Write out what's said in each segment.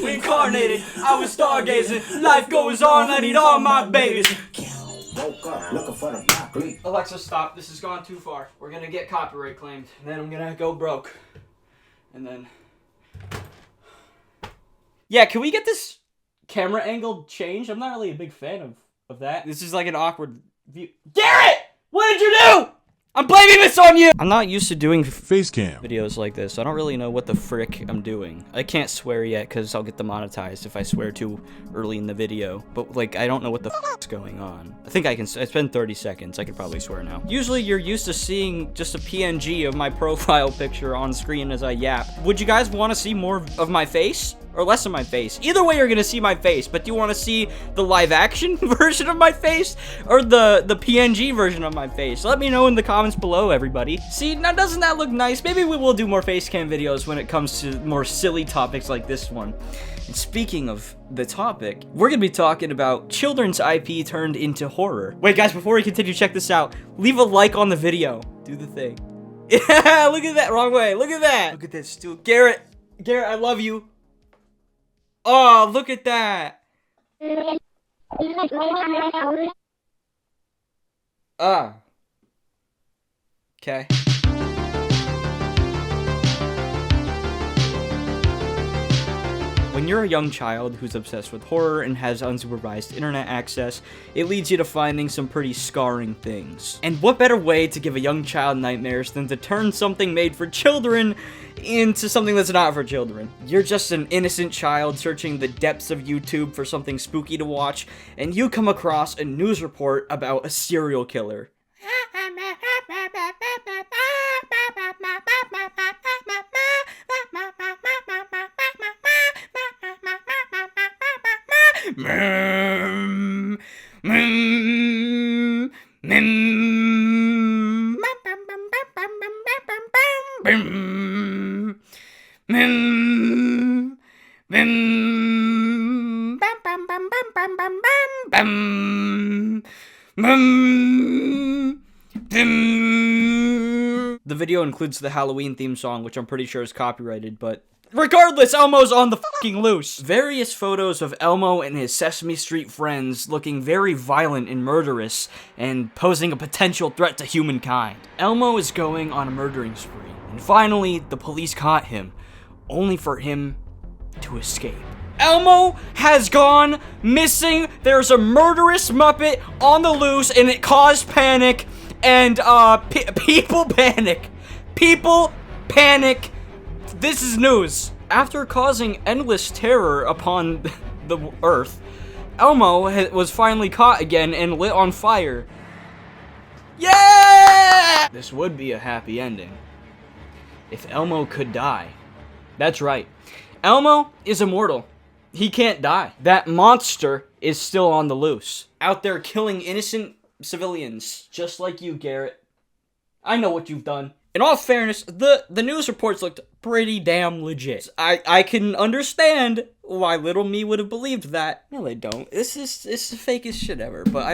reincarnated. I was stargazing. Life goes on. I need all my babies. Woke up looking for the broccoli. Alexa, stop. This has gone too far. We're gonna get copyright claimed. And then I'm gonna go broke. And then... Yeah, can we get this camera angle changed? I'm not really a big fan of that. This is like an awkward view. Garrett! What did you do? I'm blaming this on you! I'm not used to doing face cam videos like this, so I don't really know what the frick I'm doing. I can't swear yet because I'll get demonetized if I swear too early in the video. But like, I don't know what the f***'s going on. I think I can, it's been 30 seconds. I could probably swear now. Usually you're used to seeing just a PNG of my profile picture on screen as I yap. Would you guys want to see more of my face? Or less of my face? Either way, you're gonna see my face, but do you want to see the live action version of my face or the PNG version of my face? Let me know in the comments below, everybody. See, now doesn't that look nice? Maybe we will do more face cam videos when it comes to more silly topics like this one. And speaking of the topic, we're gonna be talking about children's IP turned into horror. Wait, guys, before we continue, check this out. Leave a like on the video. Do the thing. Yeah, look at that. Wrong way. Look at that. Look at this, dude. Garrett, I love you. Oh, look at that. Ah. Okay. When you're a young child who's obsessed with horror and has unsupervised internet access, it leads you to finding some pretty scarring things. And what better way to give a young child nightmares than to turn something made for children into something that's not for children? You're just an innocent child searching the depths of YouTube for something spooky to watch, and you come across a news report about a serial killer. The video includes the Halloween theme song, which I'm pretty sure is copyrighted, but regardless, Elmo's on the fucking loose. Various photos of Elmo and his Sesame Street friends looking very violent and murderous and posing a potential threat to humankind. Elmo is going on a murdering spree, and finally, the police caught him, only for him to escape. Elmo has gone missing. There's a murderous Muppet on the loose, and it caused panic, and people panic. People panic. This is news. After causing endless terror upon the earth, Elmo was finally caught again and lit on fire. Yeah! This would be a happy ending if Elmo could die. That's right. Elmo is immortal. He can't die. That monster is still on the loose, out there killing innocent civilians, just like you, Garrett. I know what you've done. In all fairness, the news reports looked pretty damn legit. I can understand why little me would have believed that. No, they don't. It's the fakest shit ever. But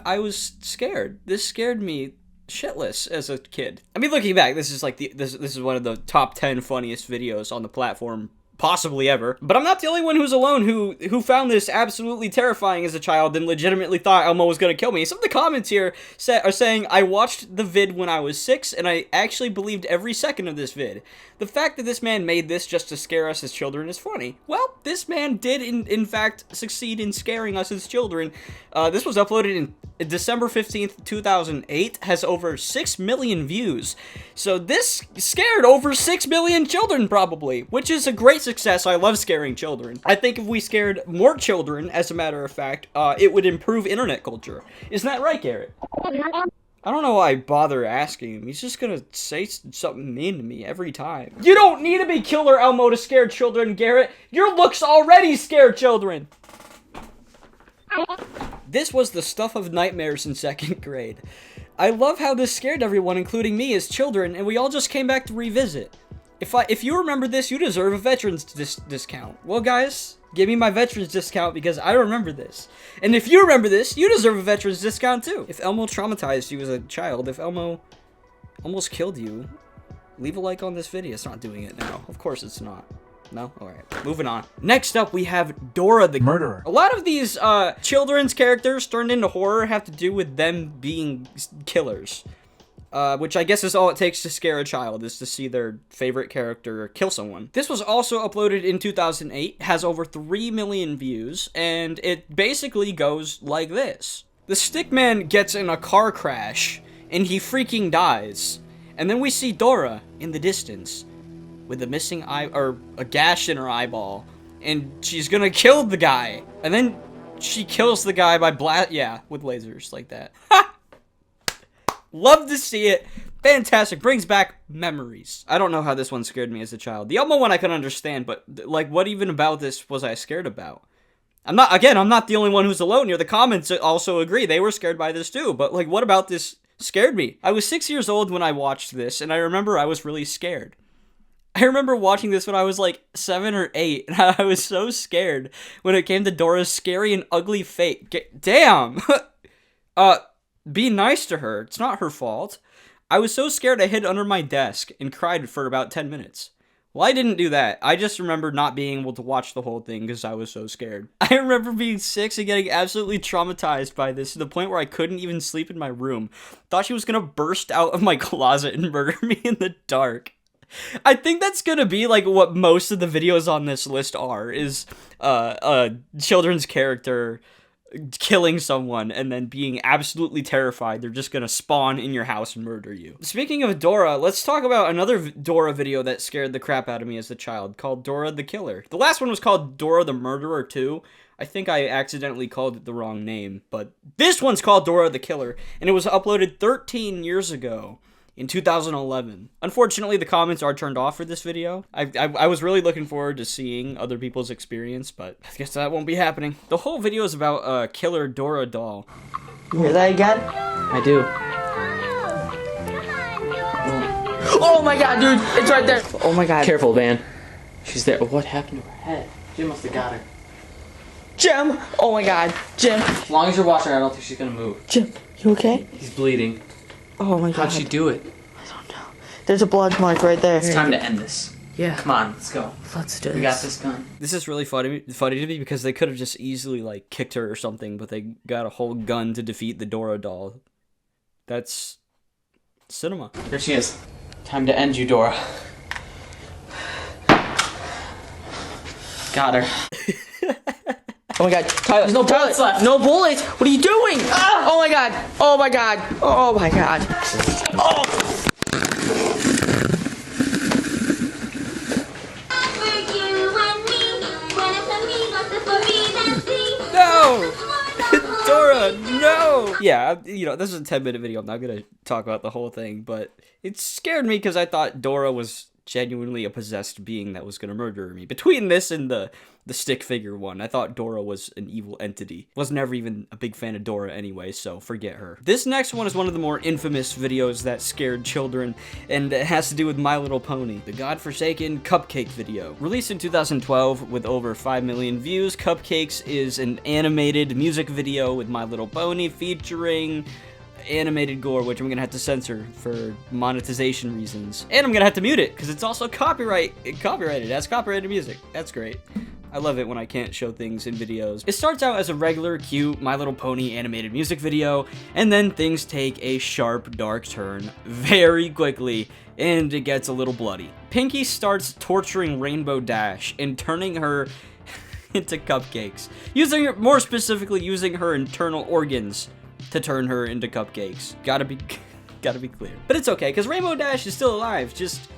I was scared. This scared me shitless as a kid. I mean, looking back, this is like this is one of the top 10 funniest videos on the platform possibly ever. But I'm not the only one who's alone who found this absolutely terrifying as a child and legitimately thought Elmo was gonna kill me. Some of the comments here are saying, I watched the vid when I was 6 and I actually believed every second of this vid. The fact that this man made this just to scare us as children is funny. Well, this man did in fact succeed in scaring us as children. This was uploaded in December 15th, 2008, has over 6 million views. So this scared over 6 million children probably, which is a great success. I love scaring children. I think if we scared more children, as a matter of fact, it would improve internet culture. Isn't that right, Garrett? I don't know why I bother asking him. He's just gonna say something mean to me every time. You don't need to be Killer Elmo to scare children, Garrett. Your looks already scare children. This was the stuff of nightmares in 2nd grade. I love how this scared everyone, including me as children, and we all just came back to revisit. If you remember this, you deserve a veterans discount. Well, guys, give me my veterans discount because I remember this. And if you remember this, you deserve a veterans discount too. If Elmo traumatized you as a child, if Elmo almost killed you, leave a like on this video. It's not doing it now. Of course it's not. No? Alright, moving on. Next up, we have Dora the Murderer. A lot of these children's characters turned into horror have to do with them being killers. Which I guess is all it takes to scare a child, is to see their favorite character kill someone. This was also uploaded in 2008, has over 3 million views, and it basically goes like this. The stickman gets in a car crash, and he freaking dies. And then we see Dora in the distance, with a missing eye, or a gash in her eyeball, and she's gonna kill the guy. And then she kills the guy by with lasers like that. Love to see it. Fantastic. Brings back memories. I don't know how this one scared me as a child. The Elmo one I could understand, but like, what even about this was I scared about? I'm not the only one who's alone here. The comments also agree. They were scared by this too. But like, what about this scared me? I was 6 years old when I watched this, and I remember I was really scared. I remember watching this when I was like 7 or 8, and I was so scared when it came to Dora's scary and ugly fate. Damn! Be nice to her. It's not her fault. I was so scared I hid under my desk and cried for about 10 minutes. Well, I didn't do that. I just remember not being able to watch the whole thing because I was so scared. I remember being 6 and getting absolutely traumatized by this to the point where I couldn't even sleep in my room. Thought she was gonna burst out of my closet and murder me in the dark. I think that's gonna be like what most of the videos on this list are, is a children's character killing someone and then being absolutely terrified they're just gonna spawn in your house and murder you. Speaking of Dora, let's talk about another Dora video that scared the crap out of me as a child, called Dora the Killer. The last one was called Dora the Murderer 2. I think I accidentally called it the wrong name, but this one's called Dora the Killer, and it was uploaded 13 years ago. In 2011. Unfortunately, the comments are turned off for this video. I was really looking forward to seeing other people's experience, but I guess that won't be happening. The whole video is about a killer Dora doll. You hear that again? I do. Oh my god, dude! It's right there! Oh my god. Careful, Van. She's there. What happened to her head? Jim must have got her. Jim! Oh my god. Jim! As long as you're watching her, I don't think she's gonna move. Jim, you okay? He's bleeding. Oh my god. How'd she do it? I don't know. There's a blood mark right there. It's time to end this. Yeah. Come on, let's go. Let's do this. We got this gun. This is really funny to me because they could have just easily like kicked her or something, but they got a whole gun to defeat the Dora doll. That's cinema. There she is. Time to end you, Dora. Got her. Oh my god. Tyler, There's no bullets left. No bullets! What are you doing? Ah! Oh my god. Oh my god. Oh my god. Oh! No! Dora, no! Yeah, you know, this is a 10-minute video. I'm not gonna talk about the whole thing, but it scared me because I thought Dora was genuinely a possessed being that was gonna murder me. Between this and the stick figure one, I thought Dora was an evil entity. Was never even a big fan of Dora anyway, so forget her. This next one is one of the more infamous videos that scared children, and it has to do with My Little Pony, the godforsaken Cupcake video. Released in 2012 with over 5 million views, Cupcakes is an animated music video with My Little Pony featuring animated gore, which I'm gonna have to censor for monetization reasons, and I'm gonna have to mute it because it's also copyrighted. It has copyrighted music. That's great. I love it when I can't show things in videos. It starts out as a regular, cute My Little Pony animated music video, and then things take a sharp, dark turn very quickly, and it gets a little bloody. Pinky starts torturing Rainbow Dash and turning her into cupcakes, more specifically using her internal organs to turn her into cupcakes. Gotta be clear. But it's okay, because Rainbow Dash is still alive, just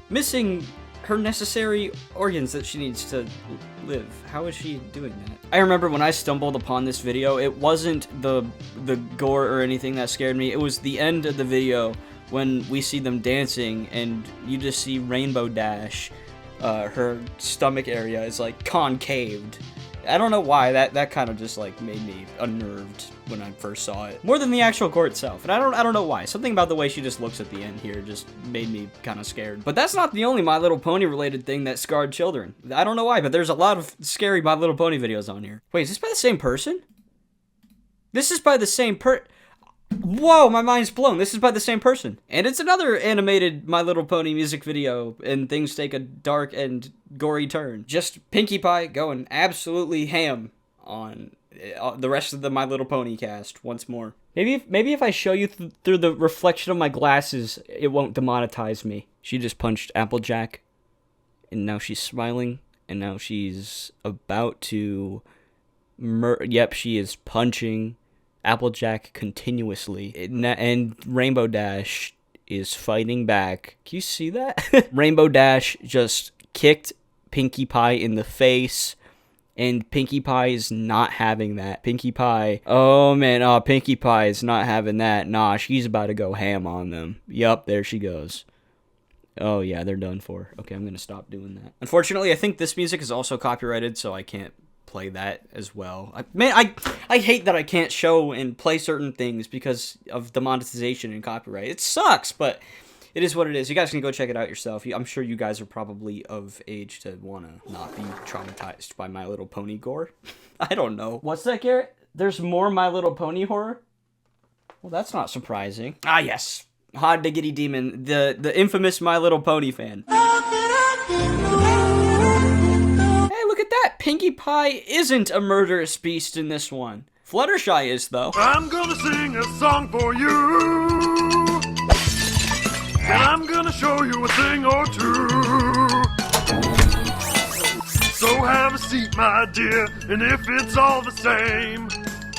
missing her necessary organs that she needs to live. How is she doing that? I remember when I stumbled upon this video, it wasn't the gore or anything that scared me. It was the end of the video when we see them dancing and you just see Rainbow Dash. Her stomach area is like concaved. I don't know why, that kind of just like made me unnerved when I first saw it. More than the actual gore itself. And I don't know why. Something about the way she just looks at the end here just made me kind of scared. But that's not the only My Little Pony related thing that scarred children. I don't know why, but there's a lot of scary My Little Pony videos on here. Wait, is this by the same person? This is by the same Whoa, my mind's blown. This is by the same person. And it's another animated My Little Pony music video, and things take a dark and gory turn. Just Pinkie Pie going absolutely ham on the rest of the My Little Pony cast once more. Maybe if I show you through the reflection of my glasses, it won't demonetize me. She just punched Applejack, and now she's smiling, and now she's about to... Yep, she is punching Applejack continuously, and Rainbow Dash is fighting back. Can you see that? Rainbow Dash just kicked Pinkie Pie in the face, and Pinkie Pie is not having that. Pinkie Pie, oh man, Pinkie Pie is not having that. Nah, she's about to go ham on them. Yup, there she goes. Oh yeah, they're done for. Okay, I'm gonna stop doing that. Unfortunately, I think this music is also copyrighted, so I can't play that as well. I hate that I can't show and play certain things because of the monetization and copyright. It sucks, but it is what it is. You guys can go check it out yourself. I'm sure you guys are probably of age to want to not be traumatized by My Little Pony gore. I don't know. What's that, Garrett? There's more My Little Pony horror? Well, that's not surprising. Ah, yes. Hot Diggity Demon, the infamous My Little Pony fan. Pinkie Pie isn't a murderous beast in this one. Fluttershy is, though. I'm gonna sing a song for you, and I'm gonna show you a thing or two. So have a seat, my dear, and if it's all the same,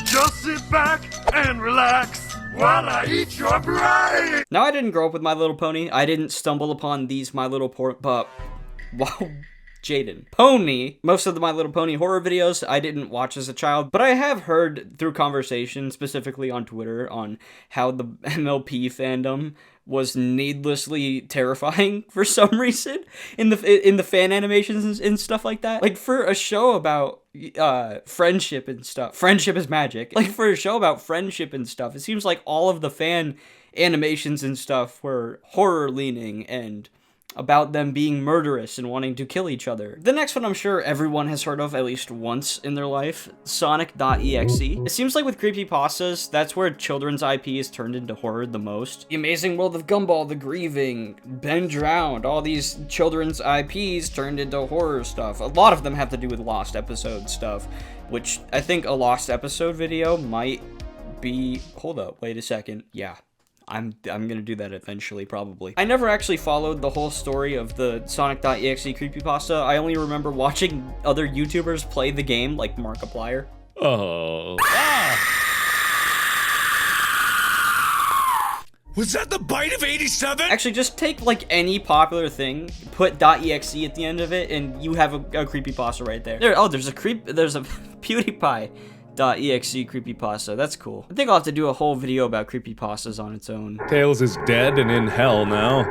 just sit back and relax while I eat your brain. Now, I didn't grow up with My Little Pony. I didn't stumble upon these My Little wow. Jaden. Pony. Most of the My Little Pony horror videos I didn't watch as a child, but I have heard through conversation, specifically on Twitter, on how the MLP fandom was needlessly terrifying for some reason in the fan animations and stuff like that. Like, for a show about friendship and stuff. Friendship is magic. Like, for a show about friendship and stuff, it seems like all of the fan animations and stuff were horror leaning and about them being murderous and wanting to kill each other. The next one I'm sure everyone has heard of at least once in their life, Sonic.exe. It seems like with Creepypastas, that's where children's IP is turned into horror the most. The Amazing World of Gumball, The Grieving, Ben Drowned, all these children's IPs turned into horror stuff. A lot of them have to do with Lost Episode stuff, which I think a Lost Episode video might be... Hold up, wait a second. Yeah. I'm gonna do that eventually, probably. I never actually followed the whole story of the Sonic.exe creepypasta. I only remember watching other YouTubers play the game, like Markiplier. Oh. Was that the bite of 87? Actually, just take, like, any popular thing, put .exe at the end of it, and you have a creepypasta right there. There's a PewDiePie. .exe creepypasta. That's cool. I think I'll have to do a whole video about creepypastas on its own. Tails is dead and in hell now.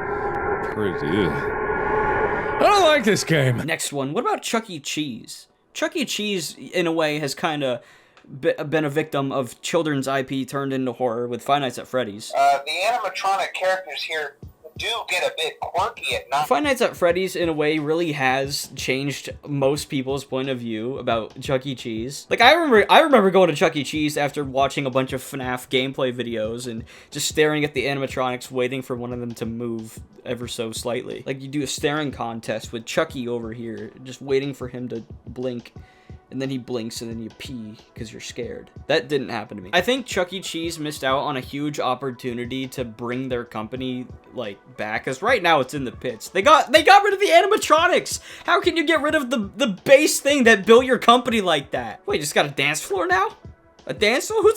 Pretty. I don't like this game. Next one. What about Chuck E. Cheese? Chuck E. Cheese, in a way, has kind of been a victim of children's IP turned into horror with Five Nights at Freddy's. The animatronic characters here do get a bit quirky at night. Five Nights at Freddy's, in a way, really has changed most people's point of view about Chuck E. Cheese. Like, I remember going to Chuck E. Cheese after watching a bunch of FNAF gameplay videos and just staring at the animatronics, waiting for one of them to move ever so slightly. Like, you do a staring contest with Chucky over here, just waiting for him to blink. And then he blinks and then you pee because you're scared. That didn't happen to me. I think Chuck E. Cheese missed out on a huge opportunity to bring their company, like, back. Because right now it's in the pits. They got rid of the animatronics. How can you get rid of the base thing that built your company like that? Wait, just got a dance floor now? A dance floor? Who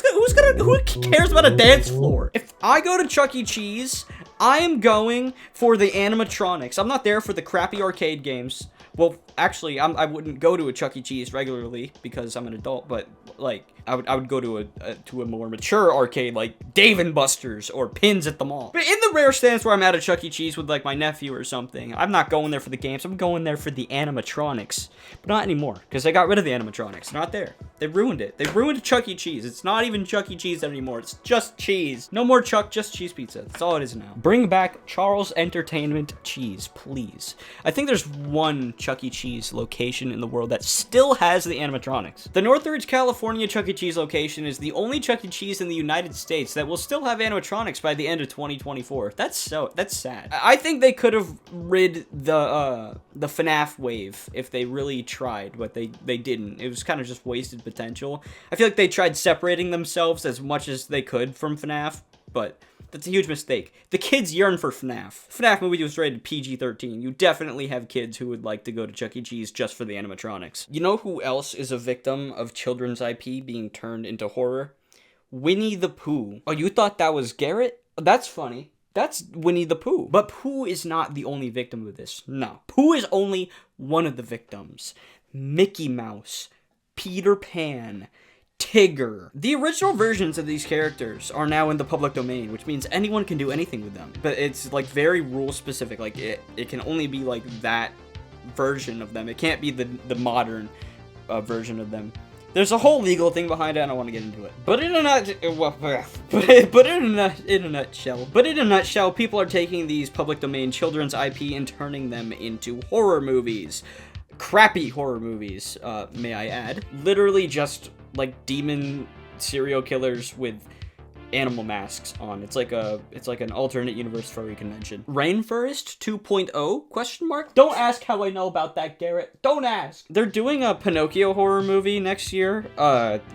cares about a dance floor? If I go to Chuck E. Cheese, I am going for the animatronics. I'm not there for the crappy arcade games. Well, actually, I wouldn't go to a Chuck E. Cheese regularly because I'm an adult, but, like, I would go to a more mature arcade like Dave & Buster's or Pins at the Mall. But in the rare stance where I'm at a Chuck E. Cheese with, like, my nephew or something, I'm not going there for the games. I'm going there for the animatronics. But not anymore, because they got rid of the animatronics. They're not there. They ruined it. They ruined Chuck E. Cheese. It's not even Chuck E. Cheese anymore. It's just cheese. No more Chuck, just cheese pizza. That's all it is now. Bring back Charles Entertainment Cheese, please. I think there's one Chuck E. Cheese Cheese location in the world that still has the animatronics. The Northridge, California Chuck E. Cheese location is the only Chuck E. Cheese in the United States that will still have animatronics by the end of 2024. That's sad. I think they could have rid the FNAF wave if they really tried, but they didn't. It was kind of just wasted potential. I feel like they tried separating themselves as much as they could from FNAF, but that's a huge mistake. The kids yearn for FNAF. FNAF movie was rated PG-13. You definitely have kids who would like to go to Chuck E. Cheese just for the animatronics. You know who else is a victim of children's IP being turned into horror? Winnie the Pooh. Oh, you thought that was Garrett? That's funny. That's Winnie the Pooh. But Pooh is not the only victim of this. No. Pooh is only one of the victims. Mickey Mouse, Peter Pan, Tigger. The original versions of these characters are now in the public domain, which means anyone can do anything with them. But it's like very rule specific. Like it can only be like that version of them. It can't be the modern version of them. There's a whole legal thing behind it. I don't want to get into it. But in a nutshell, people are taking these public domain children's IP and turning them into horror movies. Crappy horror movies, may I add. Literally just like demon serial killers with animal masks on. It's like an alternate universe furry convention. Rainforest 2.0 question mark? Don't ask how I know about that, Garrett. Don't ask. They're doing a Pinocchio horror movie next year,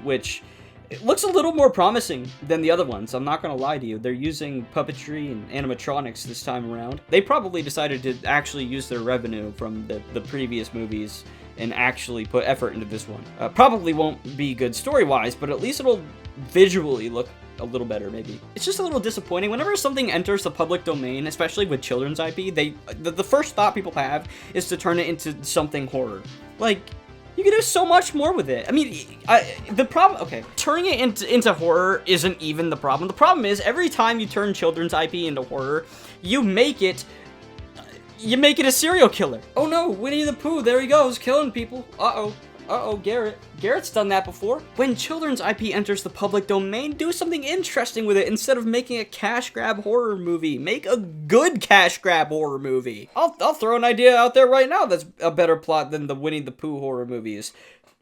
which it looks a little more promising than the other ones. I'm not gonna lie to you. They're using puppetry and animatronics this time around. They probably decided to actually use their revenue from the previous movies and actually put effort into this one. Probably won't be good story-wise, but at least it'll visually look a little better, maybe. It's just a little disappointing. Whenever something enters the public domain, especially with children's IP, the first thought people have is to turn it into something horror. Like, you can do so much more with it. I mean, the problem, okay, turning it into horror isn't even the problem. The problem is every time you turn children's IP into horror, you make it a serial killer. Oh no, Winnie the Pooh, there he goes, killing people. Uh-oh, Garrett. Garrett's done that before. When children's IP enters the public domain, do something interesting with it instead of making a cash grab horror movie. Make a good cash grab horror movie. I'll throw an idea out there right now that's a better plot than the Winnie the Pooh horror movies.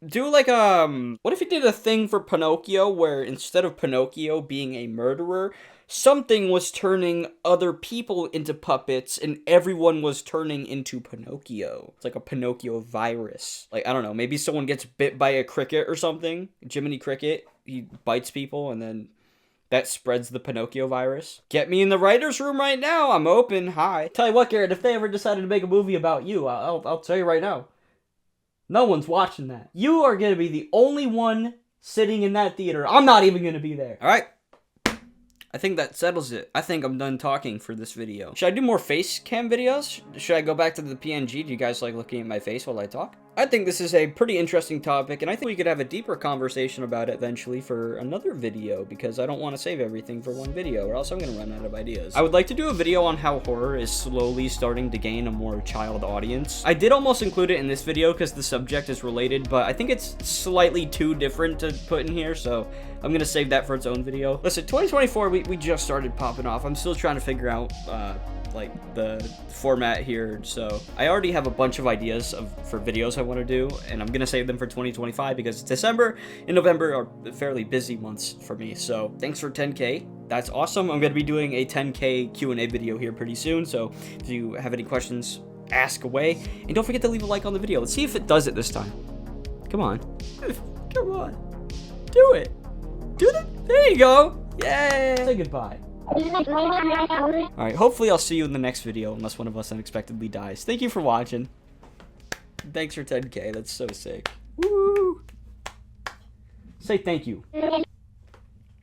Do like, what if you did a thing for Pinocchio where instead of Pinocchio being a murderer, something was turning other people into puppets and everyone was turning into Pinocchio. It's like a Pinocchio virus. Like, I don't know, maybe someone gets bit by a cricket or something. Jiminy Cricket, he bites people and then that spreads the Pinocchio virus. Get me in the writer's room right now. I'm open. Hi. Tell you what, Garrett, if they ever decided to make a movie about you, I'll tell you right now. No one's watching that. You are going to be the only one sitting in that theater. I'm not even going to be there. All right. I think that settles it. I think I'm done talking for this video. Should I do more face cam videos? Should I go back to the PNG? Do you guys like looking at my face while I talk? I think this is a pretty interesting topic, and I think we could have a deeper conversation about it eventually for another video, because I don't want to save everything for one video, or else I'm going to run out of ideas. I would like to do a video on how horror is slowly starting to gain a more child audience. I did almost include it in this video because the subject is related, but I think it's slightly too different to put in here, so I'm going to save that for its own video. Listen, 2024, we just started popping off. I'm still trying to figure out, like the format here, so I already have a bunch of ideas for videos I want to do, and I'm gonna save them for 2025 because December and November are fairly busy months for me. So thanks for 10K. That's awesome. I'm gonna be doing a 10K Q&A video here pretty soon, so if you have any questions, ask away, and don't forget to leave a like on the video. Let's see if it does it this time. Come on. Come on, do it. There you go. Yay. Say goodbye. Alright, hopefully I'll see you in the next video, unless one of us unexpectedly dies. Thank you for watching. Thanks for 10K, that's so sick. Woo! Say thank you.